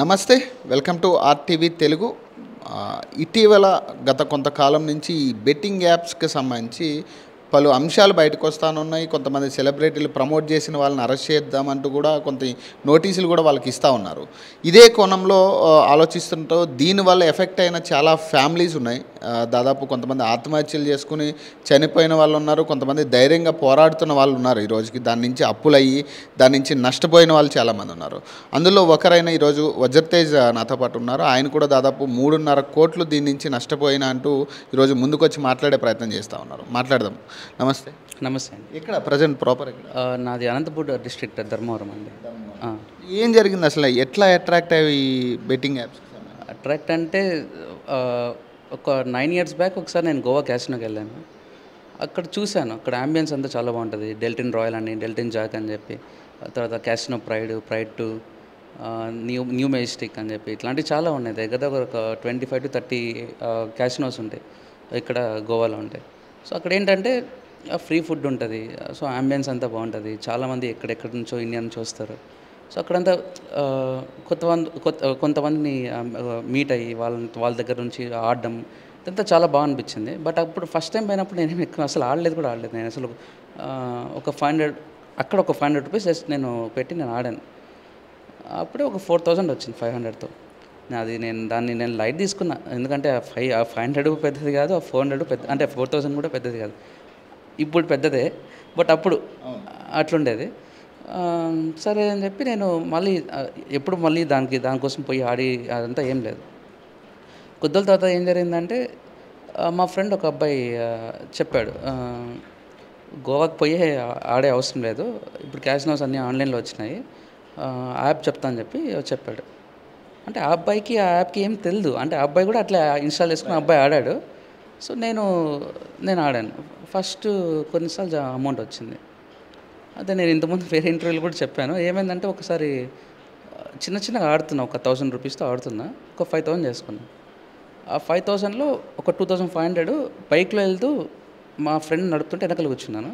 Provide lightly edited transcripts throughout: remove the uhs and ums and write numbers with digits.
నమస్తే. Welcome to RTV Telugu. ఇటీవల గత కొంతకాలం నుంచి ఈ బెట్టింగ్ యాప్స్‌కి సంబంధించి పలు అంశాలు బయటకొస్తానున్నాయి. కొంతమంది సెలబ్రిటీలు ప్రమోట్ చేసిన వాళ్ళని అరెస్ట్ చేద్దామంటూ కూడా కొంత నోటీసులు కూడా వాళ్ళకి ఇస్తా ఉన్నారు. ఇదే కోణంలో ఆలోచిస్తుంటూ దీనివల్ల ఎఫెక్ట్ అయిన చాలా ఫ్యామిలీస్ ఉన్నాయి. దాదాపు కొంతమంది ఆత్మహత్యలు చేసుకుని చనిపోయిన వాళ్ళున్నారు. కొంతమంది ధైర్యంగా పోరాడుతున్న వాళ్ళున్నారు. ఈ రోజుకి దాని నుంచి అప్పులయ్యి, దాని నుంచి నష్టపోయిన వాళ్ళు చాలామంది ఉన్నారు. అందులో ఒకరైన ఈరోజు వజ్రతేజ్ నాతో పాటు ఉన్నారు. ఆయన కూడా దాదాపు 3.5 కోట్లు దీని నుంచి నష్టపోయిన అంటూ ఈరోజు ముందుకొచ్చి మాట్లాడే ప్రయత్నం చేస్తూ ఉన్నారు. మాట్లాడదాం. నమస్తే. నమస్తే అండి. ఇక్కడ ప్రజెంట్ ప్రాపర్ ఇక్కడ నాది అనంతపూర్ డిస్ట్రిక్ట్ ధర్మవరం అండి. ఏం జరిగింది అసలు? ఎట్లా అట్రాక్ట్ అయ్యి బెట్టింగ్ యాప్స్? అట్రాక్ట్ అంటే ఒక 9 ఇయర్స్ బ్యాక్ ఒకసారి నేను గోవా క్యాసినోకి వెళ్ళాను. అక్కడ చూశాను, అక్కడ అంబియన్స్ అంతా చాలా బాగుంటుంది. డెల్టిన్ రాయల్ అని, డెల్టిన్ జాక్ అని చెప్పి, తర్వాత క్యాసినో ప్రైడ్ 2, న్యూ మెజెస్టిక్ అని చెప్పి ఇట్లాంటివి చాలా ఉన్నాయి. దగ్గర దగ్గర ఒక 25 to 30 క్యాసినోస్ ఉంటాయి ఇక్కడ గోవాలో ఉంటాయి. సో అక్కడ ఏంటంటే ఫ్రీ ఫుడ్ ఉంటుంది. సో అంబియన్స్ అంతా బాగుంటుంది. చాలామంది ఎక్కడెక్కడి నుంచో ఇండియా నుంచి వస్తారు. సో అక్కడంతా కొంతమందిని మీట్ అయ్యి వాళ్ళ దగ్గర నుంచి ఆడడం ఇదంతా చాలా బాగా అనిపించింది. బట్ అప్పుడు ఫస్ట్ టైం పోయినప్పుడు నేను ఎక్కువ అసలు ఆడలేదు. నేను అసలు ఒక 500 అక్కడ ఒక 500 రూపీస్ జస్ట్ నేను పెట్టి నేను ఆడాను. అప్పుడే ఒక 4,000 వచ్చింది 500తో. దాన్ని నేను లైట్ తీసుకున్నా. ఎందుకంటే 500 పెద్దది కాదు, 400 పెద్ద, అంటే 4,000 కూడా పెద్దది కాదు. ఇప్పుడు పెద్దదే, బట్ అప్పుడు అట్లుండేది. సరే అని చెప్పి నేను మళ్ళీ ఎప్పుడు దానికోసం పోయి ఆడి అదంతా ఏం లేదు. కొద్దిల తర్వాత ఏం జరిగిందంటే మా ఫ్రెండ్ ఒక అబ్బాయి చెప్పాడు, గోవాకి పోయి ఆడే అవసరం లేదు, ఇప్పుడు క్యాసినోస్ అన్నీ ఆన్లైన్లో వచ్చినాయి, యాప్ చెప్తాను చెప్పి చెప్పాడు. అంటే ఆ అబ్బాయికి ఆ యాప్కి ఏం తెలియదు. అంటే ఆ అబ్బాయి కూడా అట్లా ఇన్స్టాల్ చేసుకుని అబ్బాయి ఆడాడు. సో నేను ఆడాను. ఫస్ట్ కొన్నిసార్లు అమౌంట్ వచ్చింది. నేను ఇంతకుముందు వేరే ఇంటర్వ్యూలు కూడా చెప్పాను. ఏమైందంటే ఒకసారి చిన్నగా ఆడుతున్నా, ఒక 1,000 రూపీస్తో ఆడుతున్నా, ఒక 5,000 చేసుకున్నా. ఆ 5,000లో ఒక 2,500 బైక్లో వెళ్తూ మా ఫ్రెండ్ నడుపుతుంటే వెనకాల కూర్చున్నాను.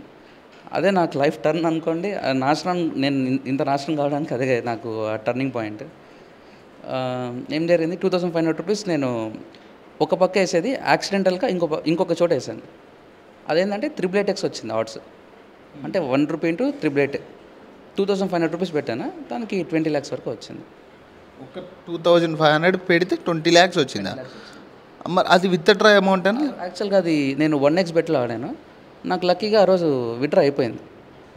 అదే నాకు లైఫ్ టర్న్ అనుకోండి. నేను ఇంత నాశనం కావడానికి అదే నాకు ఆ టర్నింగ్ పాయింట్. ఏం జరిగింది, 2,500 రూపీస్ నేను ఒక పక్క వేసేది యాక్సిడెంటల్గా ఇంకొక చోట వేసాను. అదేంటంటే 888x వచ్చింది ఆడ్స్. అంటే 1 రూపీ ఇంటూ 888, 2,500 రూపీస్ పెట్టాను, దానికి 20 lakhs వరకు వచ్చింది. ఒక 2,500 పెడితే 20 lakhs వచ్చిందా? మరి అది విత్ డ్రా అమౌంట్ అని? యాక్చువల్గా అది నేను 1x బెట్లో ఆడాను. నాకు లక్కీగా ఆ రోజు విత్డ్రా అయిపోయింది.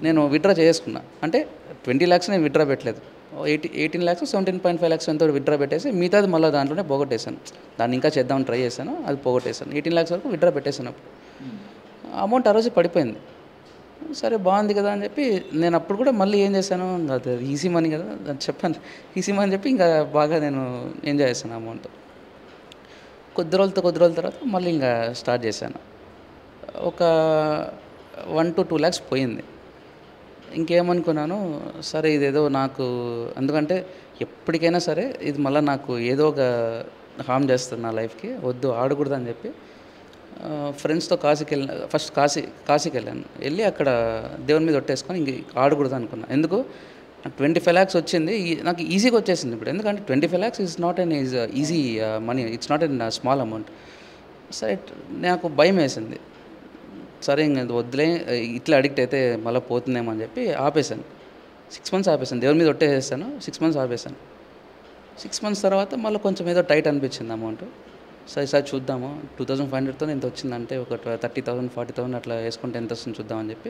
నేను విత్డ్రా చేసుకున్నా. అంటే 20 lakhs నేను విత్డ్రా పెట్టలేదు, 18 lakhs 17.5 lakhs ఎంతో విత్డ్రా పెట్టేసి మిగతాది మళ్ళీ దాంట్లోనే పోగొట్టేశాను. దాన్ని ఇంకా చేద్దామని ట్రై చేశాను, అది పోగొట్టేశాను. 18 lakhs వరకు విత్డ్రా పెట్టేశాను. అప్పుడు అమౌంట్ ఆ రోజు పడిపోయింది. సరే బాగుంది కదా అని చెప్పి నేను అప్పుడు కూడా మళ్ళీ ఏం చేశాను, అది ఈజీ మనీ కదా చెప్పాను, ఈజీ మనీ అని చెప్పి ఇంకా బాగా నేను ఎంజాయ్ చేశాను అమౌంట్. కొద్ది రోజుల తర్వాత మళ్ళీ ఇంకా స్టార్ట్ చేశాను. ఒక 1 to 2 lakhs పోయింది. ఇంకేమనుకున్నాను, సరే ఇదేదో నాకు, ఎందుకంటే ఎప్పటికైనా సరే ఇది మళ్ళీ నాకు ఏదో ఒక హామ్ చేస్తుంది నా లైఫ్కి, వద్దు ఆడకూడదు అని చెప్పి ఫ్రెండ్స్తో ఫస్ట్ కాశీకి వెళ్ళాను. వెళ్ళి అక్కడ దేవుని మీద ఒట్టేసుకొని ఇంక ఆడకూడదు అనుకున్నాను. ఎందుకు, 25 lakhs వచ్చింది, నాకు ఈజీగా వచ్చేసింది ఇప్పుడు. ఎందుకంటే 25 lakhs is not an easy money, it's not an small amount. సరే నాకు భయం వేసింది. సరే ఇంక వద్దులే, ఇట్లా అడిక్ట్ అయితే మళ్ళీ పోతుందేమో అని చెప్పి ఆపేశాను. 6 months ఆపేశాను. దేవుని మీద ఒట్టేసేస్తాను, 6 months ఆపేశాను. 6 months తర్వాత మళ్ళీ కొంచెం ఏదో టైట్ అనిపించింది అమౌంట్. సరే సార్ చూద్దాము, 2,500తో ఎంత వచ్చిందంటే ఒక 30,000 40,000 అట్లా వేసుకుంటే ఎంత వస్తుంది చూద్దామని చెప్పి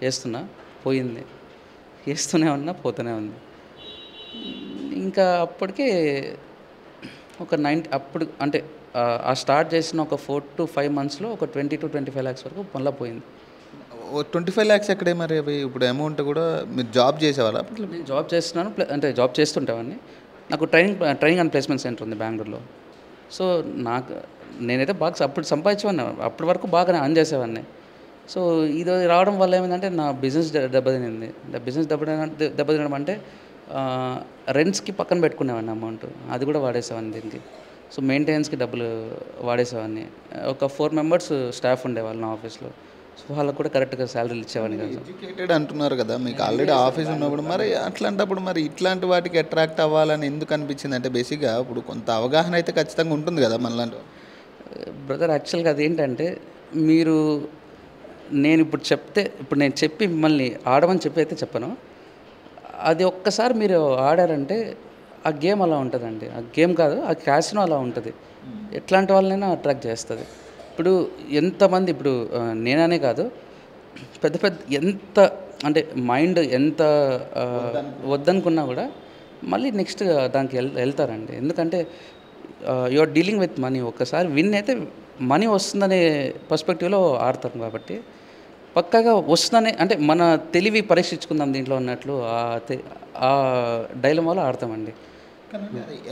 వేస్తున్నా, పోయింది. వేస్తూనే ఉన్నా, పోతూనే ఉంది. ఇంకా అప్పటికే ఒక అప్పుడు అంటే ఆ స్టార్ట్ చేసిన ఒక 4 to 5 monthsలో ఒక 20 to 25 lakhs వరకు మళ్ళీ పోయింది. 25 lakhs ఎక్కడే మరి అవి? ఇప్పుడు అమౌంట్ కూడా మీరు జాబ్ చేసేవాళ్ళ? నేను జాబ్ చేస్తున్నాను, అంటే జాబ్ చేస్తుంటేవాడిని. నాకు ట్రైనింగ్ అండ్ ప్లేస్మెంట్ సెంటర్ ఉంది బెంగళూరులో. సో నేనైతే బాగా అప్పుడు సంపాదించేవాడిని, అప్పటి వరకు బాగా అర్న్ చేసేవాడిని. సో ఇది రావడం వల్ల ఏమైందంటే నా బిజినెస్ దెబ్బతినింది. బిజినెస్ దెబ్బతినడం అంటే రెంట్స్కి పక్కన పెట్టుకునేవాడిని అమౌంట్, అది కూడా వాడేసేవాడిని దీనికి. సో మెయింటెనెన్స్కి డబ్బులు వాడేసేవాడిని. ఒక 4 members స్టాఫ్ ఉండేవాళ్ళు నా ఆఫీస్లో. సో వాళ్ళకు కూడా కరెక్ట్గా శాలరీలు ఇచ్చేవాడిని కాదు. ఎడ్యుకేటెడ్ అంటున్నారు కదా, మీకు ఆల్రెడీ ఆఫీస్ ఉన్నప్పుడు మరి అట్లాంటప్పుడు మరి ఇట్లాంటి వాటికి అట్రాక్ట్ అవ్వాలని ఎందుకు అనిపించింది? అంటే బేసిక్గా ఇప్పుడు కొంత అవగాహన అయితే ఖచ్చితంగా ఉంటుంది కదా మనలాంటి. బ్రదర్ యాక్చువల్గా అదేంటంటే మీరు నేను ఇప్పుడు చెప్తే ఇప్పుడు నేను చెప్పి మిమ్మల్ని ఆడమని చెప్పి అయితే చెప్పను. అది ఒక్కసారి మీరు ఆడారంటే ఆ గేమ్ అలా ఉంటుందండి. ఆ గేమ్ కాదు, ఆ క్యాసినో అలా ఉంటుంది. ఎట్లాంటి వాళ్ళనైనా అట్రాక్ట్ చేస్తుంది. ఇప్పుడు ఎంతమంది ఇప్పుడు నేననే కాదు, పెద్ద పెద్ద ఎంత అంటే మైండ్ ఎంత వద్దనుకున్నా కూడా మళ్ళీ నెక్స్ట్ దానికి వెళ్తారండి. ఎందుకంటే you are dealing with money. ఒక్కసారి విన్ అయితే మనీ వస్తుందనే పర్స్పెక్టివ్లో ఆడతాం కాబట్టి పక్కాగా వస్తుందనే, అంటే మన తెలివి పరీక్షించుకుందాం దీంట్లో అన్నట్లు ఆ డైలమాలో ఆడతామండి.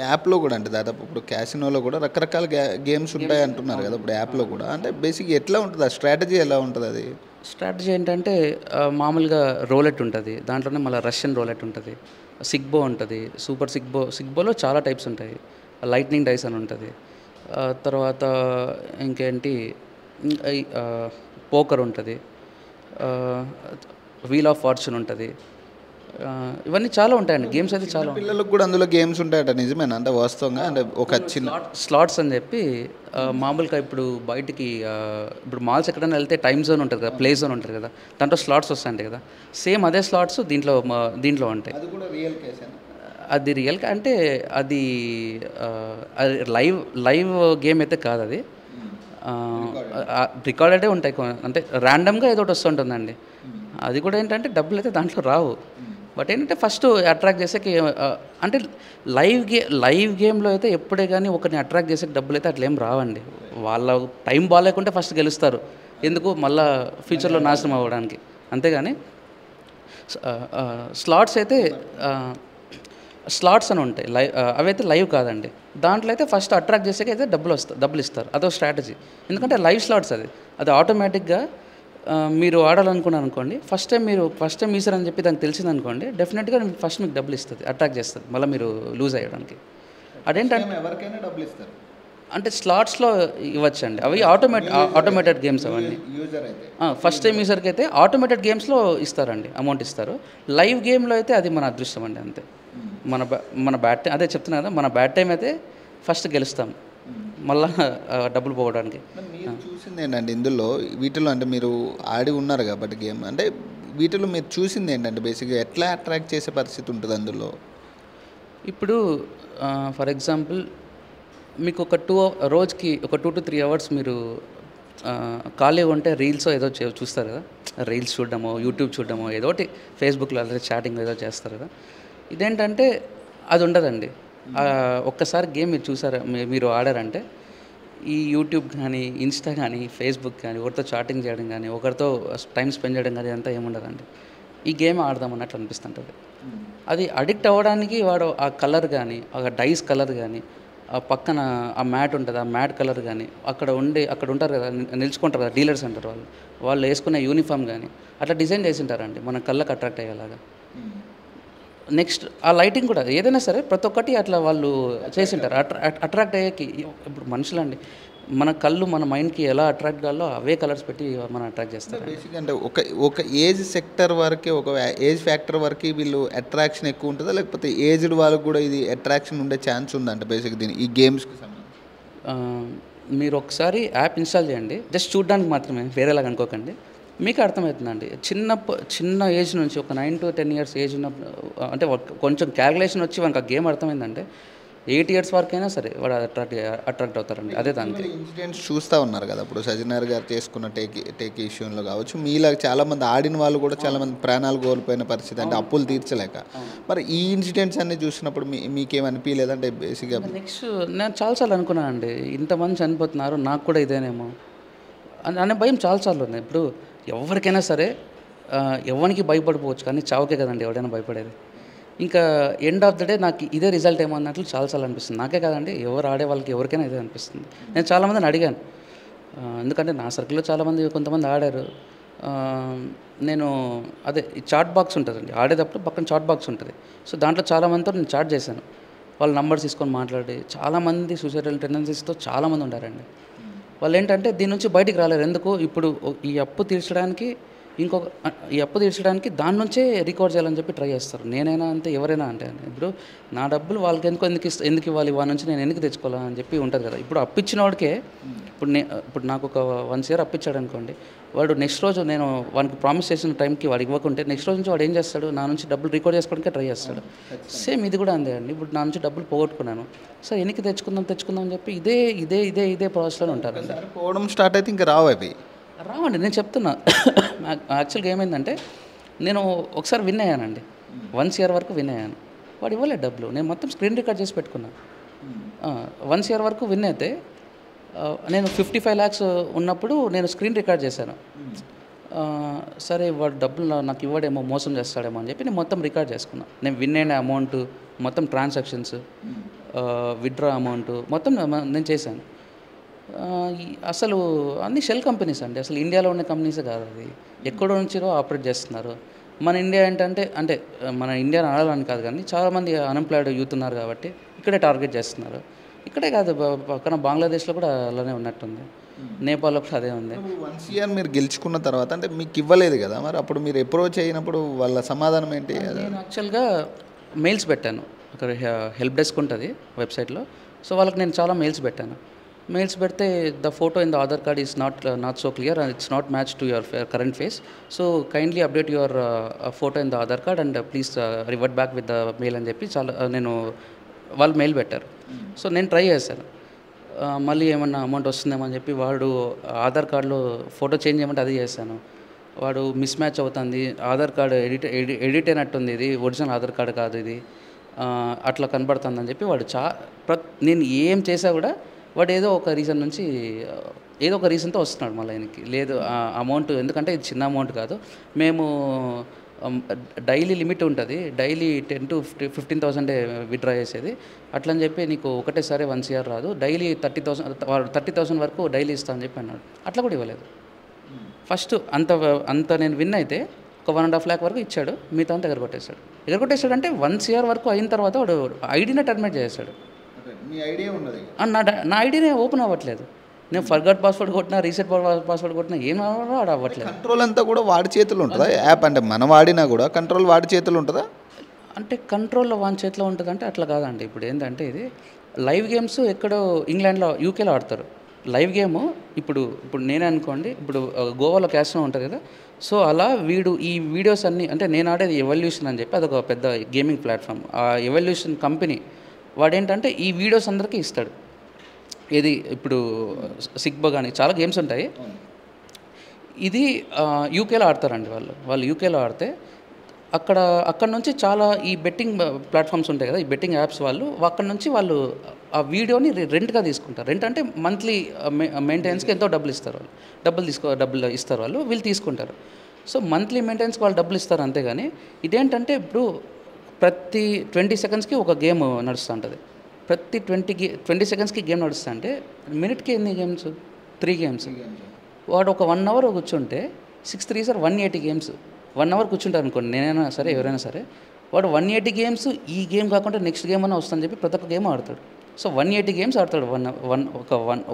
యాప్లో కూడా అంటే దాదాపు ఇప్పుడు క్యాసినోలో కూడా రకరకాల గేమ్స్ ఉంటాయి అంటున్నారు కదా ఇప్పుడు యాప్లో కూడా. అంటే బేసిక్ ఎట్లా ఉంటుంది ఆ స్ట్రాటజీ, ఎలా ఉంటుంది అది? స్ట్రాటజీ ఏంటంటే మామూలుగా రోలెట్ ఉంటుంది, దాంట్లోనే మళ్ళీ రష్యన్ రోలెట్ ఉంటుంది, సిగ్బో ఉంటుంది, సూపర్ సిగ్బోలో చాలా టైప్స్ ఉంటాయి, లైట్నింగ్ డైస్ అని ఉంటుంది, తర్వాత ఇంకేంటి పోకర్ ఉంటుంది, వీల్ ఆఫ్ ఫార్చ్యూన్ ఉంటుంది. ఇవన్నీ చాలా ఉంటాయండి, గేమ్స్ అయితే చాలా. పిల్లలకు కూడా అందులో గేమ్స్ ఉంటాయట, నిజమేనా? అంటే వాస్తవంగా అంటే ఒక చిన్న స్లాట్స్ అని చెప్పి మామూలుగా ఇప్పుడు బయటికి ఇప్పుడు మాల్స్ ఎక్కడైనా వెళ్తే టైమ్ జోన్ ఉంటుంది కదా, ప్లే జోన్ ఉంటుంది కదా, దాంట్లో స్లాట్స్ వస్తాయంటాయి కదా, సేమ్ అదే స్లాట్స్ దీంట్లో ఉంటాయి. అది కూడా రియల్ కేసేనా? అది రియల్ అంటే అది లైవ్ గేమ్ అయితే కాదు, అది రికార్డెడే ఉంటాయి. అంటే ర్యాండమ్గా ఏదో ఒకటి వస్తుంటుందండి. అది కూడా ఏంటంటే డబ్బులు అయితే దాంట్లో రావు. బట్ ఏంటంటే ఫస్ట్ అట్రాక్ట్ చేసే అంటే లైవ్ గేమ్లో అయితే ఎప్పుడే కానీ ఒకరిని అట్రాక్ట్ చేసే డబ్బులు అయితే అట్లా ఏం రావండి. వాళ్ళ టైం బాగాలేకుంటే ఫస్ట్ గెలుస్తారు, ఎందుకు మళ్ళీ ఫ్యూచర్లో నాశనం అవ్వడానికి. అంతేగాని స్లాట్స్ అయితే స్లాట్స్ అని ఉంటాయి, అవైతే లైవ్ కాదండి. దాంట్లో అయితే ఫస్ట్ అట్రాక్ట్ చేసేకి అయితే డబ్బులు ఇస్తారు, అదో స్ట్రాటజీ. ఎందుకంటే లైవ్ స్లాట్స్ అది ఆటోమేటిక్గా మీరు ఆడాలనుకున్నారు అనుకోండి, ఫస్ట్ టైం ఈసారని చెప్పి దానికి తెలిసింది అనుకోండి, డెఫినెట్గా ఫస్ట్ మీకు డబ్బులు ఇస్తుంది, అట్రాక్ట్ చేస్తుంది మళ్ళీ మీరు లూజ్ అయ్యడానికి. అదేంటంటే ఎవరికైనా డబ్బులు ఇస్తారు అంటే స్లాట్స్లో ఇవ్వచ్చండి, అవి ఆటోమేటెడ్ గేమ్స్ అవన్నీ. ఫస్ట్ టైం యూజర్కి అయితే ఆటోమేటెడ్ గేమ్స్లో ఇస్తారండి, అమౌంట్ ఇస్తారు. లైవ్ గేమ్లో అయితే అది మన అదృష్టం అండి, అంతే. మన బ్యాట్ టైం, అదే చెప్తున్నా కదా, మన బ్యాట్ టైం అయితే ఫస్ట్ గెలుస్తాం, మళ్ళా డబ్బులు పోవడానికి. మీరు చూసింది ఏంటంటే ఇందులో వీటిలో, అంటే మీరు ఆడి ఉన్నారు కాబట్టి గేమ్, అంటే వీటిలో మీరు చూసింది ఏంటంటే బేసిక్గా ఎట్లా అట్రాక్ట్ చేసే పరిస్థితి ఉంటుంది అందులో? ఇప్పుడు ఫర్ ఎగ్జాంపుల్ మీకు రోజుకి ఒక 2 to 3 hours మీరు ఖాళీగా ఉంటే రీల్స్ ఏదో చూస్తారు కదా, రీల్స్ చూడడమో, యూట్యూబ్ చూడడమో, ఏదో ఒకటి ఫేస్బుక్లో అదే చాటింగ్ ఏదో చేస్తారు కదా. ఇదేంటంటే అది ఉండదండి. ఒక్కసారి గేమ్ మీరు చూసారా, మీరు ఆడారంటే ఈ యూట్యూబ్ కానీ, ఇన్స్టా కానీ, ఫేస్బుక్ కానీ, ఒకరితో చాటింగ్ చేయడం కానీ, ఒకరితో టైం స్పెండ్ చేయడం కానీ అంతా ఏముండదండి. ఈ గేమ్ ఆడదాం అన్నట్లు అనిపిస్తుంటుంది. అది అడిక్ట్ అవ్వడానికి వాడు ఆ కలర్ కానీ, ఆ డైస్ కలర్ కానీ, ఆ పక్కన ఆ మ్యాట్ ఉంటుంది, ఆ మ్యాట్ కలర్ కానీ, అక్కడ ఉంటారు కదా, నిలుచుకుంటారు కదా, డీలర్స్ అంటారు వాళ్ళు వేసుకునే యూనిఫామ్ కానీ అట్లా డిజైన్ చేసి ఉంటారండి, మన కళ్ళకు అట్రాక్ట్ అయ్యేలాగా. నెక్స్ట్ ఆ లైటింగ్ కూడా ఏదైనా సరే ప్రతి ఒక్కటి అట్లా వాళ్ళు చేసింటారు, అట్రాక్ట్ అయ్యేకి. ఇప్పుడు మనుషులండి, మన కళ్ళు మన మైండ్కి ఎలా అట్రాక్ట్ కావాలో అవే కలర్స్ పెట్టి మనం అట్రాక్ట్ చేస్తారు. బేసిక్ అంటే ఒక ఏజ్ సెక్టర్ వరకే, ఒక ఏజ్ ఫ్యాక్టర్ వరకు వీళ్ళు అట్రాక్షన్ ఎక్కువ ఉంటుందా, లేకపోతే ఏజ్డ్ వాళ్ళకి కూడా ఇది అట్రాక్షన్ ఉండే ఛాన్స్ ఉందంటే బేసిక్ ఈ గేమ్స్కి సంబంధించి? మీరు ఒకసారి యాప్ ఇన్స్టాల్ చేయండి, జస్ట్ చూడడానికి మాత్రమే, వేరేలాగా అనుకోకండి, మీకు అర్థమవుతుందండి. చిన్న ఏజ్ నుంచి ఒక 9 to 10 years ఏజ్ ఉన్న, అంటే కొంచెం క్యాల్కులేషన్ వచ్చి మనకు ఆ గేమ్ అర్థమైందంటే 8 years వరకైనా సరే వాడు అట్రాక్ట్ అవుతారండి. అదే దానికి ఇన్సిడెంట్స్ చూస్తూ ఉన్నారు కదా, ఇప్పుడు సజ్జనార్ గారు చేసుకున్న టేక్ ఇష్యూలో కావచ్చు, మీలా చాలామంది ఆడిన వాళ్ళు కూడా చాలామంది ప్రాణాలు కోల్పోయిన పరిస్థితి, అంటే అప్పులు తీర్చలేక. మరి ఈ ఇన్సిడెంట్స్ అన్నీ చూసినప్పుడు మీకేమనిపించలేదంటే బేసిక్గా? నెక్స్ట్ నేను చాలాసార్లు అనుకున్నానండి, ఇంతమంది చనిపోతున్నారు, నాకు కూడా ఇదేనేమో అనే భయం చాలాసార్లు ఉంది. ఇప్పుడు ఎవరికైనా సరే ఎవరికి భయపడిపోవచ్చు, కానీ చావుకే కదండి ఎవరైనా భయపడేది. ఇంకా ఎండ్ ఆఫ్ ద డే నాకు ఇదే రిజల్ట్ ఏమో అన్నట్లు చాలాసార్లు అనిపిస్తుంది. నాకే కాదండి, ఎవరు ఆడే వాళ్ళకి ఎవరికైనా ఇదే అనిపిస్తుంది. నేను చాలామందిని అడిగాను, ఎందుకంటే నా సర్కిల్లో కొంతమంది ఆడారు. నేను అదే ఈ చాట్ బాక్స్ ఉంటుందండి, ఆడేటప్పుడు పక్కన చాట్ బాక్స్ ఉంటుంది. సో దాంట్లో చాలామందితో నేను చాట్ చేశాను, వాళ్ళ నంబర్స్ తీసుకొని మాట్లాడి. చాలామంది సూసైడల్ టెండెన్సీస్తో చాలామంది ఉండారండి. వాళ్ళు ఏంటంటే దీని నుంచి బయటికి రాలేరు. ఎందుకు ఇప్పుడు ఈ అప్పు తీర్చడానికి ఈ అప్పు తీర్చడానికి దాని నుంచే రికవర్ చేయాలని చెప్పి ట్రై చేస్తారు. నేనైనా అంతే, ఎవరైనా అంటే ఇప్పుడు నా డబ్బులు వాళ్ళకి ఎందుకు ఇవ్వాలి, వాళ్ళ నుంచి నేను ఎందుకు తెచ్చుకోవాలని అని చెప్పి ఉంటుంది కదా. ఇప్పుడు అప్పు ఇచ్చిన వాడికే ఇప్పుడు నాకు ఒక 1 year అప్పు ఇచ్చాడు అనుకోండి, వాడు నెక్స్ట్ రోజు నేను వానికి ప్రామిస్ చేసిన టైంకి వాడు ఇవ్వకుంటే నెక్స్ట్ రోజు నుంచి వాడు ఏం చేస్తాడు, నా నుంచి డబ్బులు రికవర్ చేసుకోవడానికి ట్రై చేస్తాడు. సేమ్ ఇది కూడా అంతే అండి. ఇప్పుడు నా నుంచి డబ్బులు పోగొట్టుకున్నాను, సో ఎనికి తెచ్చుకుందాం అని చెప్పి ఇదే ప్రాసెస్లోనే ఉంటారు. పోవడం స్టార్ట్ అయితే ఇంకా రావు అవి. రావండి, నేను చెప్తున్నా. యాక్చువల్గా ఏమైందంటే నేను ఒకసారి విన్ అయ్యానండి, 1 year వరకు విన్ అయ్యాను. వాడు ఇవ్వలేదు డబ్బులు, నేను మొత్తం స్క్రీన్ రికార్డ్ చేసి పెట్టుకున్నాను. 1 year వరకు విన్ అయితే నేను 55 lakhs ఉన్నప్పుడు నేను స్క్రీన్ రికార్డ్ చేశాను. సరే వాడు డబ్బులు నాకు ఇవ్వడేమో, మోసం చేస్తాడేమో అని చెప్పి నేను మొత్తం రికార్డ్ చేసుకున్నాను. నేను విన్ అయిన అమౌంట్ మొత్తం, ట్రాన్సాక్షన్స్, విత్డ్రా అమౌంట్ మొత్తం నేను చేశాను. అసలు అన్ని షెల్ కంపెనీస్ అండి, అసలు ఇండియాలో ఉన్న కంపెనీసే కాదు, అది ఎక్కడో నుంచిలో ఆపరేట్ చేస్తున్నారు. మన ఇండియా ఏంటంటే మన ఇండియాని ఆడాలని కాదు, కానీ చాలామంది అన్ఎంప్లాయిడ్ యూత్ ఉన్నారు కాబట్టి ఇక్కడే టార్గెట్ చేస్తున్నారు. ఇక్కడే కాదు, పక్కన బంగ్లాదేశ్లో కూడా అలానే ఉన్నట్టుంది, నేపాల్లో కూడా అదే ఉంది. 1 year మీరు గెలుచుకున్న తర్వాత అంటే మీకు ఇవ్వలేదు కదా, మరి అప్పుడు మీరు అప్రోచ్ అయినప్పుడు వాళ్ళ సమాధానం ఏంటి? నేను యాక్చువల్గా మెయిల్స్ పెట్టాను, అక్కడ హెల్ప్ డెస్క్ ఉంటుంది వెబ్సైట్లో, సో వాళ్ళకి నేను చాలా మెయిల్స్ పెట్టాను. మెయిల్స్ పెడితే the photo in the Aadhaar card is not so clear and it's not match to your current phase, so kindly update your photo in the Aadhaar card and please revert back with the mail అని చెప్పి వాళ్ళు mail పెట్టారు. So నేను try చేశాను, మళ్ళీ ఏమన్నా amount వస్తుందేమో అని చెప్పి. వాడు ఆధార్ కార్డులో ఫోటో చేంజ్ చేయమంటే అది చేశాను, వాడు మిస్ మ్యాచ్ అవుతుంది, ఆధార్ కార్డు ఎడిట్ అయినట్టుంది, ఇది ఒరిజినల్ ఆధార్ కార్డు కాదు ఇది, అట్లా కనబడుతుందని చెప్పి వాడు నేను ఏం చేసా కూడా వాడు ఏదో ఒక రీజన్తో వస్తున్నాడు మళ్ళీ ఆయనకి. లేదు అమౌంట్, ఎందుకంటే ఇది చిన్న అమౌంట్ కాదు, మేము డైలీ లిమిట్ ఉంటుంది, డైలీ 10,000 to 15,000 విత్డ్రా చేసేది, అట్లని చెప్పి నీకు ఒకటేసారి 1 year రాదు, డైలీ 30,000 వరకు డైలీ ఇస్తా అని చెప్పి అన్నాడు. అట్లా కూడా ఇవ్వలేదు. ఫస్ట్ అంత నేను విన్ అయితే ఒక 1.5 lakh వరకు ఇచ్చాడు, మిగతా అంతా ఎగరగొట్టేశాడు. అంటే 1 year వరకు అయిన తర్వాత వాడు ఐడినే టర్మినేట్ చేశాడు. నా ఐడినే ఓపెన్ అవ్వట్లేదు, నేను ఫర్గాట్ పాస్వర్డ్ కొట్టినా, రీసెట్ పాస్వర్డ్ కొట్టినా ఏం అవ్వట్లేదు. కంట్రోల్ అంతా కూడా వాడి చేతిలో ఉంటుందా యాప్? అంటే మనం వాడినా కూడా కంట్రోల్ వాడి చేతిలో ఉంటుందా? అంటే కంట్రోల్లో వాడి చేతిలో ఉంటుంది అంటే అట్లా కాదండి. ఇప్పుడు ఏంటంటే ఇది లైవ్ గేమ్స్ ఎక్కడో ఇంగ్లాండ్లో, యూకేలో ఆడతారు లైవ్ గేము. ఇప్పుడు నేనే అనుకోండి, ఇప్పుడు గోవాలో క్యాసినో ఉంటుంది కదా, సో అలా ఈ వీడియోస్ అన్నీ, అంటే నేను ఆడేది ఎవల్యూషన్ అని చెప్పి అదొక పెద్ద గేమింగ్ ప్లాట్ఫామ్. ఆ ఎవల్యూషన్ కంపెనీ వాడేంటంటే ఈ వీడియోస్ అందరికీ ఇస్తాడు. ఇది ఇప్పుడు సిగ్బా కానీ చాలా గేమ్స్ ఉంటాయి. ఇది యూకేలో ఆడతారండి వాళ్ళు యూకేలో ఆడితే అక్కడ నుంచి చాలా ఈ బెట్టింగ్ ప్లాట్ఫామ్స్ ఉంటాయి కదా, ఈ బెట్టింగ్ యాప్స్ వాళ్ళు అక్కడ నుంచి వాళ్ళు ఆ వీడియోని రెంట్గా తీసుకుంటారు. రెంట్ అంటే మంత్లీ మెయింటెనెన్స్కి ఎంతో డబ్బులు ఇస్తారు వాళ్ళు, డబ్బులు ఇస్తారు వాళ్ళు, వీళ్ళు తీసుకుంటారు. సో మంత్లీ మెయింటెనెన్స్కి వాళ్ళు డబ్బులు ఇస్తారు అంతేగాని ఇదేంటంటే ఇప్పుడు ప్రతి 20 secondsకి ఒక గేమ్ నడుస్తూ ఉంటుంది. ప్రతి 20 secondsకి గేమ్ నడుస్తా అంటే మినిట్కి ఎన్ని గేమ్స్? 3 games. వాడు ఒక 1 hour కూర్చుంటే 6 3s 180 games. 1 hour కూర్చుంటారు అనుకోండి, నేనైనా సరే ఎవరైనా సరే, వాడు 180 games ఈ గేమ్ కాకుండా నెక్స్ట్ గేమ్ అన్నా వస్తుందని చెప్పి ప్రతి ఒక్క గేమ్ ఆడతాడు. సో 180 games ఆడతాడు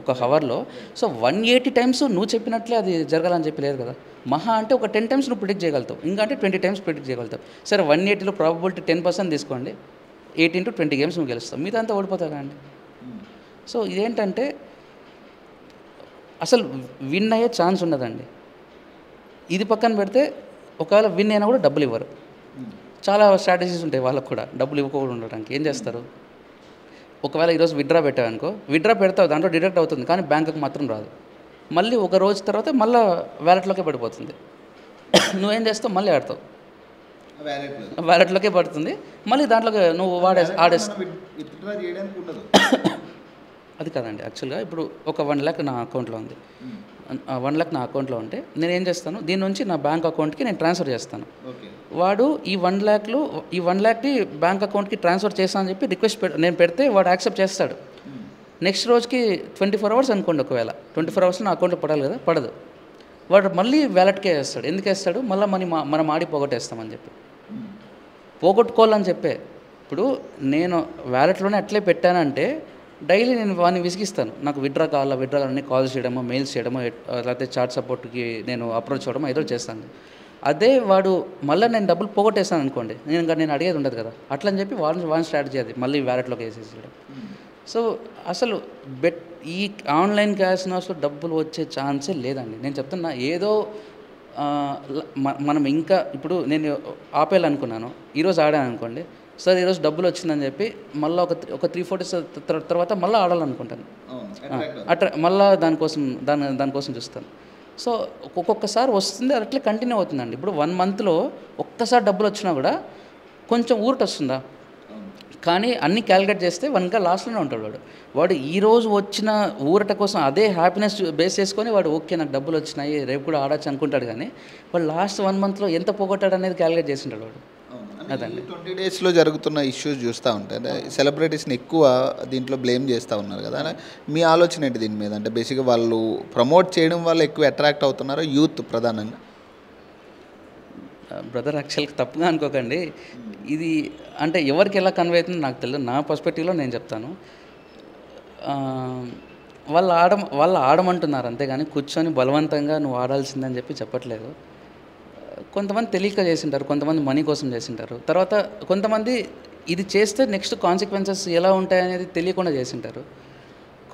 ఒక హవర్లో. సో 180 times నువ్వు చెప్పినట్లే అది జరగాలని చెప్పి లేదు కదా. మహా అంటే ఒక 10 times నువ్వు ప్రిడిక్ట్ చేయగలుగుతావు, ఇంకా అంటే 20 times ప్రిడిక్ట్ చేయగలుగుతావు. సరే 180లో ప్రాబబిలిటీ 10% తీసుకోండి, 18 to 20 games నువ్వు గెలుస్తావు, మిగతా అంతా ఓడిపోతావు కదండి. సో ఇదేంటంటే అసలు విన్ అయ్యే ఛాన్స్ ఉండదండి. ఇది పక్కన పెడితే ఒకవేళ విన్ అయినా కూడా డబ్బులు ఇవ్వరు. చాలా స్ట్రాటజీస్ ఉంటాయి వాళ్ళకు కూడా, డబ్బులు ఇవ్వకుండా ఉండడానికి. ఏం చేస్తారు, ఒకవేళ ఈరోజు విత్డ్రా పెట్టావనుకో, విత్డ్రా పెడతావు, దాంట్లో డిడక్ట్ అవుతుంది, కానీ బ్యాంకుకి మాత్రం రాదు. మళ్ళీ ఒక రోజు తర్వాత మళ్ళీ వ్యాలెట్లోకే పడిపోతుంది. నువ్వేం చేస్తావు, మళ్ళీ ఆడతావు, వ్యాలెట్లోకే పడుతుంది, మళ్ళీ దాంట్లోకి నువ్వు ఆడేస్తావు. అది కాదండి, యాక్చువల్గా ఇప్పుడు ఒక 1 lakh నా అకౌంట్లో ఉంది. 1 lakh నా అకౌంట్లో ఉంటే నేను ఏం చేస్తాను, దీని నుంచి నా బ్యాంక్ అకౌంట్కి నేను ట్రాన్స్ఫర్ చేస్తాను. వాడు ఈ 1 lakhని బ్యాంక్ అకౌంట్కి ట్రాన్స్ఫర్ చేస్తాను అని చెప్పి రిక్వెస్ట్ నేను పెడితే వాడు యాక్సెప్ట్ చేస్తాడు. నెక్స్ట్ రోజుకి 24 hours అనుకోండి, ఒకవేళ 24 hours నా అకౌంట్లో పడాలి కదా, పడదు. వాడు మళ్ళీ వ్యాలెట్కే వేస్తాడు. ఎందుకు వేస్తాడు, మళ్ళీ మనం ఆడి పోగొట్టేస్తామని చెప్పి, పోగొట్టుకోవాలని చెప్పే. ఇప్పుడు నేను వ్యాలెట్లోనే అట్లే పెట్టానంటే డైలీ నేను వాడిని విసిగిస్తాను. నాకు విత్డ్రా కావాలని కాల్స్ చేయడమో, మెయిల్స్ చేయడమో, లేకపోతే చాట్ సపోర్ట్కి నేను అప్రోచ్ అవ్వడమో ఏదో చేస్తాను. అదే వాడు మళ్ళీ నేను డబ్బులు పోగొట్టేస్తాను అనుకోండి, నేను అడిగేది ఉండదు కదా. అట్లా అని చెప్పి వాడిని స్ట్రాటజీ అది మళ్ళీ వ్యాలెట్లోకి వేసేసేయడం. సో అసలు ఈ ఆన్లైన్ క్యాసినోస్లో డబ్బులు వచ్చే ఛాన్సే లేదండి. నేను చెప్తున్నా, ఏదో మనం ఇంకా ఇప్పుడు నేను ఆపేయాలనుకున్నాను, ఈరోజు ఆడాను అనుకోండి, సార్ ఈరోజు డబ్బులు వచ్చిందని చెప్పి మళ్ళీ ఒక 3-4 డేస్ తర్వాత మళ్ళీ ఆడాలనుకుంటాను. మళ్ళీ దానికోసం చూస్తాను. సో ఒక్కొక్కసారి వస్తుంది, అది అట్లే కంటిన్యూ అవుతుందండి. ఇప్పుడు 1 మంత్లో ఒక్కసారి డబ్బులు వచ్చినా కూడా కొంచెం ఊరట వస్తుందా, కానీ అన్నీ క్యాలిక్యులేట్ చేస్తే 1గా లాస్ట్లోనే ఉంటాడు వాడు ఈరోజు వచ్చిన ఊరట కోసం అదే హ్యాపీనెస్ బేస్ చేసుకొని వాడు ఓకే నాకు డబ్బులు వచ్చినాయి రేపు కూడా ఆడచ్చు అనుకుంటాడు. కానీ వాడు లాస్ట్ 1 మంత్లో ఎంత పోగొట్టాడు అనేది క్యాలిక్యులేట్ చేసింటాడు వాడు. అదండి 20 డేస్లో జరుగుతున్న ఇష్యూస్ చూస్తూ ఉంటే సెలబ్రిటీస్ని ఎక్కువ దీంట్లో బ్లేమ్ చేస్తూ ఉన్నారు కదా. మీ ఆలోచన ఏంటి దీని మీద? అంటే బేసిక్గా వాళ్ళు ప్రమోట్ చేయడం వల్ల ఎక్కువ అట్రాక్ట్ అవుతున్నారు యూత్ ప్రధానంగా. బ్రదర్ యాక్చువల్గా తప్పుగా అనుకోకండి, ఇది అంటే ఎవరికి ఎలా కన్వే అవుతుందో నాకు తెలియదు. నా పర్స్పెక్టివ్లో నేను చెప్తాను, వాళ్ళు ఆడమంటున్నారు అంతేగాని కూర్చొని బలవంతంగా నువ్వు ఆడాల్సిందని చెప్పి చెప్పట్లేదు. కొంతమంది తెలియక చేసింటారు, కొంతమంది మనీ కోసం చేసింటారు, తర్వాత కొంతమంది ఇది చేస్తే నెక్స్ట్ కాన్సిక్వెన్సెస్ ఎలా ఉంటాయనేది తెలియకుండా చేసింటారు.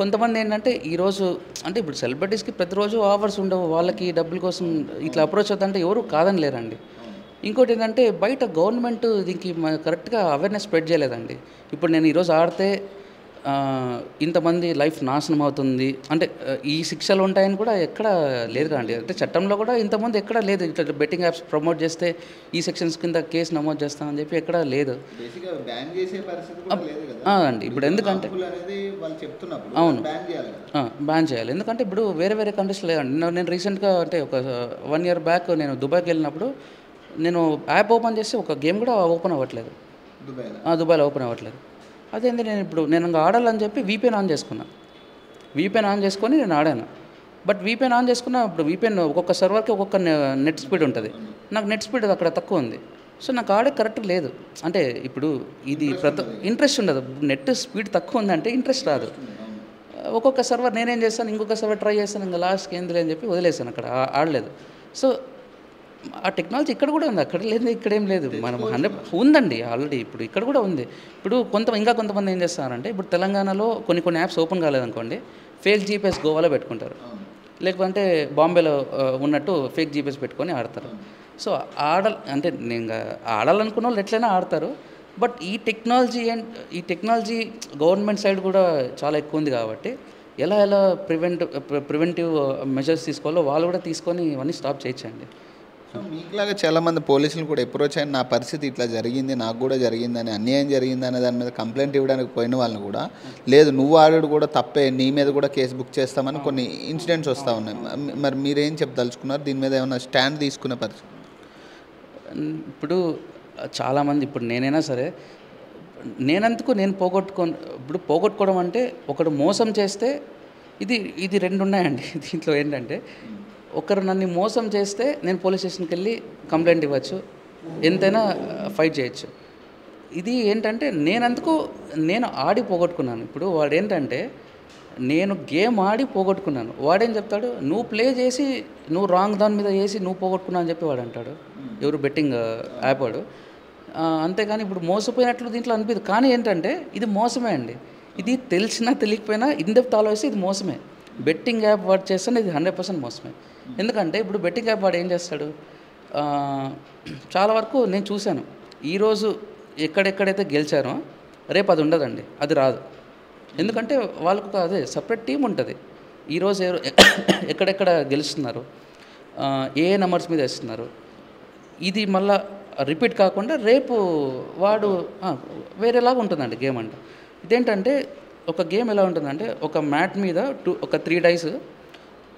కొంతమంది ఏంటంటే ఈరోజు అంటే ఇప్పుడు సెలబ్రిటీస్కి ప్రతిరోజు ఆఫర్స్ ఉండవు, వాళ్ళకి డబ్బుల కోసం ఇట్లా అప్రోచ్ అవుతుందంటే ఎవరు కాదని లేరండి. ఇంకోటి ఏంటంటే బయట గవర్నమెంట్ దీనికి కరెక్ట్గా అవేర్నెస్ స్ప్రెడ్ చేయలేదండి. ఇప్పుడు నేను ఈరోజు ఆడితే ఇంతమంది లైఫ్ నాశనం అవుతుంది అంటే ఈ శిక్షలు ఉంటాయని కూడా ఎక్కడ లేదు కదండి. అంటే చట్టంలో కూడా ఇంతమంది ఎక్కడ లేదు, ఇట్లా బెట్టింగ్ యాప్స్ ప్రమోట్ చేస్తే ఈ సెక్షన్స్ కింద కేసు నమోదు చేస్తామని చెప్పి ఎక్కడ లేదు అండి. ఇప్పుడు ఎందుకంటే అవును బ్యాన్ చేయాలి, ఎందుకంటే ఇప్పుడు వేరే కంట్రీస్లో లేదండి. నేను రీసెంట్గా అంటే ఒక 1 year బ్యాక్ నేను దుబాయ్కి వెళ్ళినప్పుడు నేను యాప్ ఓపెన్ చేస్తే ఒక గేమ్ కూడా ఓపెన్ అవ్వట్లేదు, దుబాయ్లో ఓపెన్ అవ్వట్లేదు. అదేంటి నేను ఆడాలని చెప్పి VPN ఆన్ చేసుకొని నేను ఆడాను. బట్ VPN ఆన్ చేసుకున్న ఇప్పుడు VPN ఒక్కొక్క సర్వర్కి ఒక్కొక్క నెట్ స్పీడ్ ఉంటుంది, నాకు నెట్ స్పీడ్ అక్కడ తక్కువ ఉంది. సో నాకు ఆడే కరెక్ట్ లేదు. అంటే ఇప్పుడు ఇది ఇంట్రెస్ట్ ఉండదు, నెట్ స్పీడ్ తక్కువ ఉందంటే ఇంట్రెస్ట్ రాదు. ఒక్కొక్క సర్వర్ నేనేం చేస్తాను, ఇంకొక సర్వర్ ట్రై చేస్తాను, ఇంకా లాస్ట్కి ఏంది అని చెప్పి వదిలేసాను, అక్కడ ఆడలేదు. సో ఆ టెక్నాలజీ ఇక్కడ కూడా ఉంది, అక్కడ లేదు ఇక్కడేం లేదు, మనం 100 ఉందండి ఆల్రెడీ. ఇప్పుడు ఇక్కడ కూడా ఉంది. ఇప్పుడు కొంతమంది ఏం చేస్తారంటే ఇప్పుడు తెలంగాణలో కొన్ని యాప్స్ ఓపెన్ కాలేదనుకోండి, ఫేక్ GPS గోవాలో పెట్టుకుంటారు, లేకపోతే బాంబేలో ఉన్నట్టు ఫేక్ GPS పెట్టుకొని ఆడతారు. సో అంటే నేను ఆడాలనుకున్న వాళ్ళు ఎట్లయినా ఆడతారు. బట్ ఈ టెక్నాలజీ గవర్నమెంట్ సైడ్ కూడా చాలా ఎక్కువ ఉంది కాబట్టి ఎలా ప్రివెంటివ్ మెజర్స్ తీసుకోవాలో వాళ్ళు కూడా తీసుకొని ఇవన్నీ స్టాప్ చేయొచ్చండి. సో మీకులాగా చాలామంది పోలీసులు కూడా అప్రోచ్ అయిన నా పరిస్థితి ఇట్లా జరిగింది, నాకు కూడా జరిగిందని, అన్యాయం జరిగిందని దాని మీద కంప్లైంట్ ఇవ్వడానికి పోయిన వాళ్ళని కూడా లేదు నువ్వు ఆడాడు కూడా తప్పే, నీ మీద కూడా కేసు బుక్ చేస్తామని కొన్ని ఇన్సిడెంట్స్ వస్తూ ఉన్నాయి. మరి మీరేం చెప్పదలుచుకున్నారు దీని మీద? ఏమైనా స్టాండ్ తీసుకునే పరిస్థితి? ఇప్పుడు చాలామంది ఇప్పుడు నేనైనా సరే నేను పోగొట్టుకోవడం అంటే ఒకడు మోసం చేస్తే ఇది 2 ఉన్నాయండి. దీంట్లో ఏంటంటే ఒకరు నన్ను మోసం చేస్తే నేను పోలీస్ స్టేషన్కి వెళ్ళి కంప్లైంట్ ఇవ్వచ్చు, ఎంతైనా ఫైట్ చేయొచ్చు. ఇది ఏంటంటే నేను ఆడి పోగొట్టుకున్నాను. ఇప్పుడు వాడు ఏంటంటే నేను గేమ్ ఆడి పోగొట్టుకున్నాను, వాడేం చెప్తాడు నువ్వు ప్లే చేసి నువ్వు రాంగ్ దాని మీద వేసి నువ్వు పోగొట్టుకున్నావు అని చెప్పి వాడు అంటాడు, ఎవరు బెట్టింగ్ యాప్ వాడు. అంతేగాని ఇప్పుడు మోసపోయినట్లు దీంట్లో అనిపిదు, కానీ ఏంటంటే ఇది మోసమే అండి. ఇది తెలిసినా తెలియకపోయినా ఇన్డెప్త్ ఆలోచిస్తే ఇది మోసమే. బెట్టింగ్ యాప్ వాడు చేస్తే ఇది 100% మోసమే. ఎందుకంటే ఇప్పుడు బెట్టింగ్ యాప్ వాడు ఏం చేస్తాడు, చాలా వరకు నేను చూశాను, ఈరోజు ఎక్కడెక్కడైతే గెలిచారో రేపు అది ఉండదండి, అది రాదు. ఎందుకంటే వాళ్ళకు అదే సపరేట్ టీం ఉంటుంది. ఈరోజు ఎక్కడెక్కడ గెలుస్తున్నారు, ఏ నెంబర్స్ మీద వేస్తున్నారు, ఇది మళ్ళీ రిపీట్ కాకుండా రేపు వాడు వేరేలాగా ఉంటుందండి గేమ్. అంటే ఇదేంటంటే ఒక గేమ్ ఎలా ఉంటుందంటే ఒక మ్యాట్ మీద ఒక 3 డైస్,